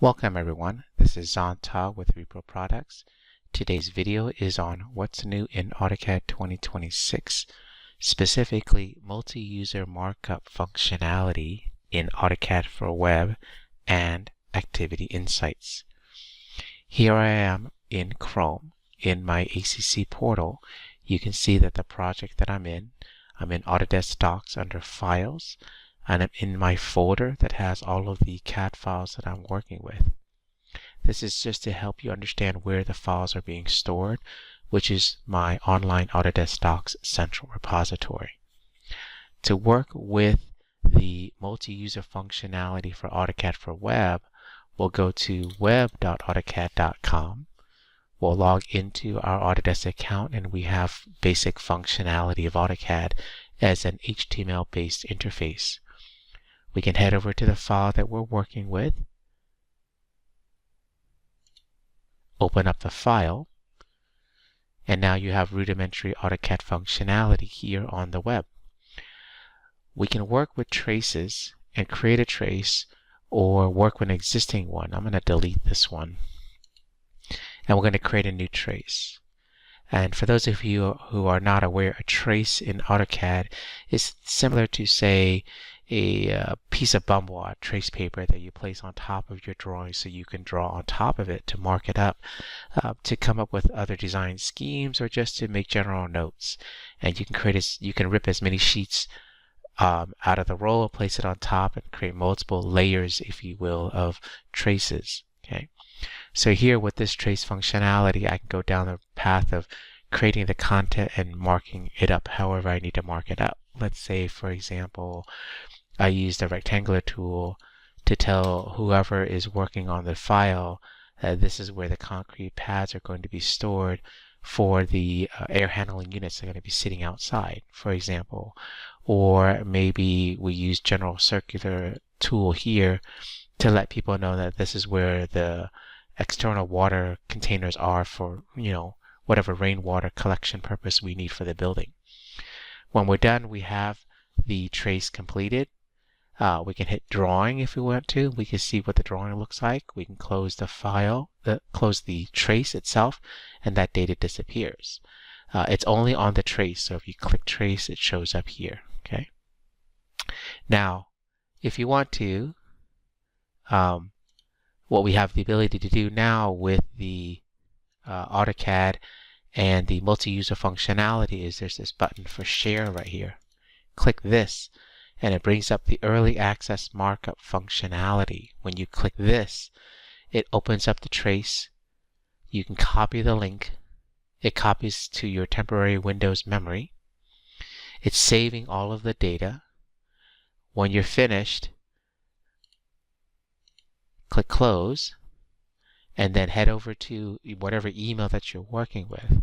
Welcome everyone, this is Zanta with Repro Products. Today's video is on what's new in AutoCAD 2026, specifically multi-user markup functionality in AutoCAD for Web and Activity Insights. Here I am in Chrome in my ACC portal. You can see that the project that I'm in Autodesk Docs under Files, and I'm in my folder that has all of the CAD files that I'm working with. This is just to help you understand where the files are being stored, which is my online Autodesk Docs central repository. To work with the multi-user functionality for AutoCAD for Web, we'll go to web.autocad.com. We'll log into our Autodesk account and we have basic functionality of AutoCAD as an HTML-based interface. We can head over to the file that we're working with, open up the file, and now you have rudimentary AutoCAD functionality here on the web. We can work with traces and create a trace or work with an existing one. I'm going to delete this one. And we're going to create a new trace. And for those of you who are not aware, a trace in AutoCAD is similar to, say, a piece of bumble trace paper that you place on top of your drawing so you can draw on top of it to mark it up, to come up with other design schemes or just to make general notes. And you can rip as many sheets out of the roll, place it on top, and create multiple layers, if you will, of traces. Okay. So here with this trace functionality, I can go down the path of creating the content and marking it up however I need to mark it up. Let's say, for example, I use the rectangular tool to tell whoever is working on the file that this is where the concrete pads are going to be stored for the air handling units that are going to be sitting outside, for example. Or maybe we use general circular tool here to let people know that this is where the external water containers are for, whatever rainwater collection purpose we need for the building. When we're done, we have the trace completed. We can hit drawing if we want to. We can see what the drawing looks like. We can close the file, close the trace itself, and that data disappears. It's only on the trace, so if you click trace, it shows up here. Okay. Now, if you want to, what we have the ability to do now with the AutoCAD and the multi-user functionality is there's this button for share right here. Click this and it brings up the early access markup functionality. When you click this, it opens up the trace. You can copy the link. It copies to your temporary Windows memory. It's saving all of the data. When you're finished, click close, and then head over to whatever email that you're working with,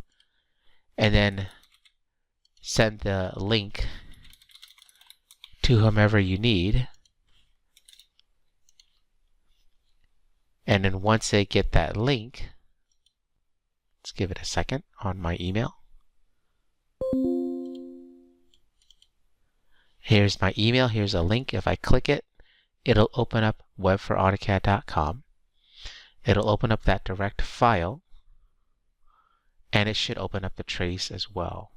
and then send the link to whomever you need. And then once they get that link, let's give it a second on my email. Here's my email, here's a link. If I click it, it'll open up web4AutoCAD.com. It'll open up that direct file, and it should open up the trace as well.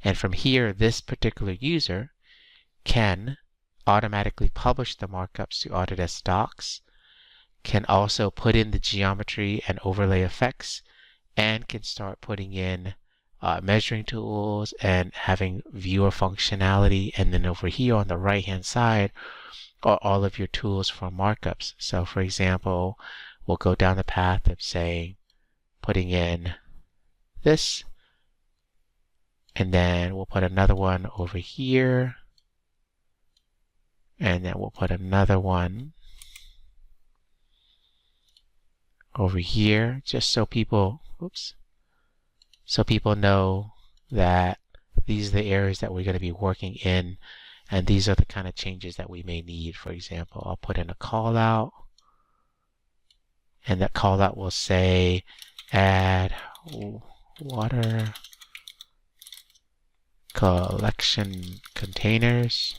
And from here, this particular user can automatically publish the markups to Autodesk Docs, can also put in the geometry and overlay effects, and can start putting in measuring tools and having viewer functionality. And then over here on the right hand side are all of your tools for markups. So for example, we'll go down the path of saying putting in this, and then we'll put another one over here, and then we'll put another one over here, just so people know that these are the areas that we're going to be working in, and these are the kind of changes that we may need. For example, I'll put in a call out, and that call out will say add water collection containers,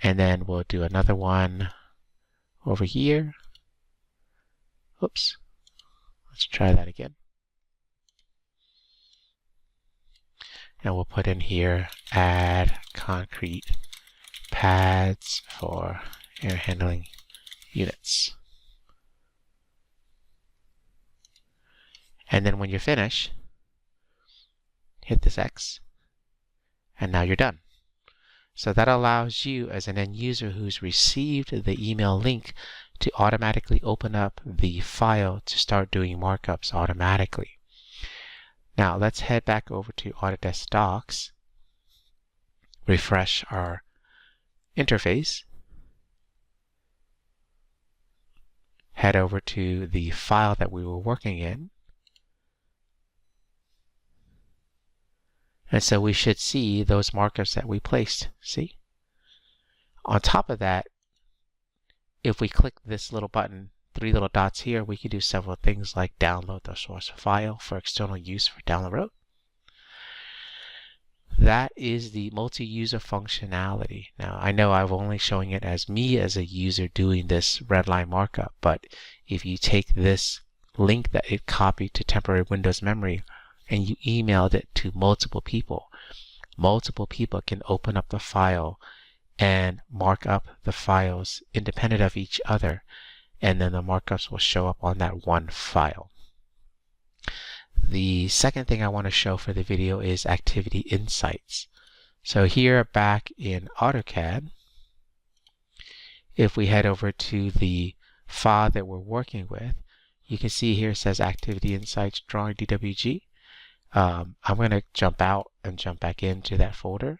and then we'll do another one over here. Oops. Let's try that again. And we'll put in here, add concrete pads for air handling units. And then when you're finished, hit this X, and now you're done. So that allows you as an end user who's received the email link to automatically open up the file to start doing markups automatically. Now let's head back over to Autodesk Docs, refresh our interface, head over to the file that we were working in, and so we should see those markups that we placed. See? On top of that, if we click this little button, 3 little dots here, we can do several things like download the source file for external use for down the road. That is the multi-user functionality. Now, I know I'm only showing it as me as a user doing this redline markup, but if you take this link that it copied to temporary Windows memory and you emailed it to multiple people can open up the file and mark up the files independent of each other, and then the markups will show up on that one file. The second thing I want to show for the video is activity insights. So here back in AutoCAD, if we head over to the file that we're working with, you can see here it says activity insights drawing DWG. I'm going to jump out and jump back into that folder.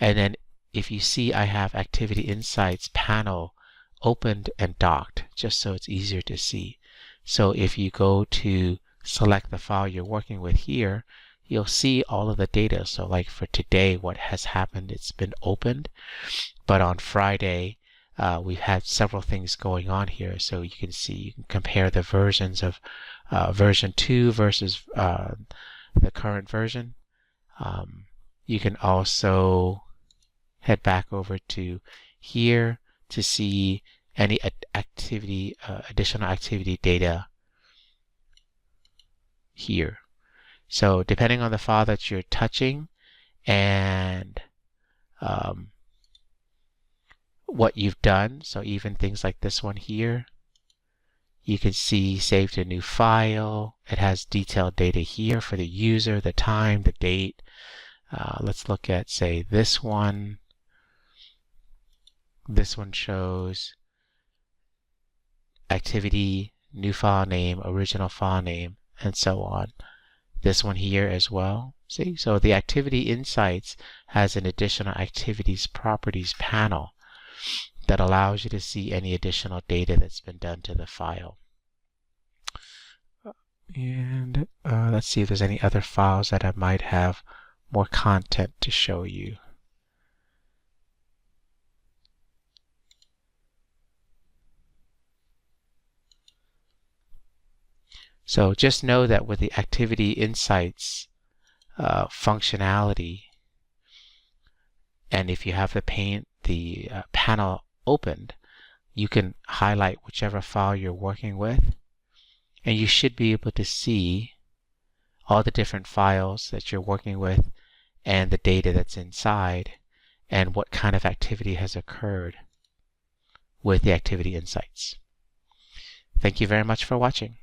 And then if you see, I have activity insights panel opened and docked just so it's easier to see. So if you go to select the file you're working with here, you'll see all of the data. So like for today, what has happened, it's been opened, but on Friday we've had several things going on here. So you can see, you can compare the versions of version 2 versus the current version. You can also head back over to here to see any activity, additional activity data here. So depending on the file that you're touching and what you've done, so even things like this one here, you can see saved a new file. It has detailed data here for the user, the time, the date. Let's look at, say, this one. This one shows activity, new file name, original file name, and so on. This one here as well. See, so the activity insights has an additional activities properties panel that allows you to see any additional data that's been done to the file. And let's see if there's any other files that I might have more content to show you. So just know that with the activity insights functionality, and if you have the panel opened, you can highlight whichever file you're working with, and you should be able to see all the different files that you're working with and the data that's inside and what kind of activity has occurred with the activity insights. Thank you very much for watching.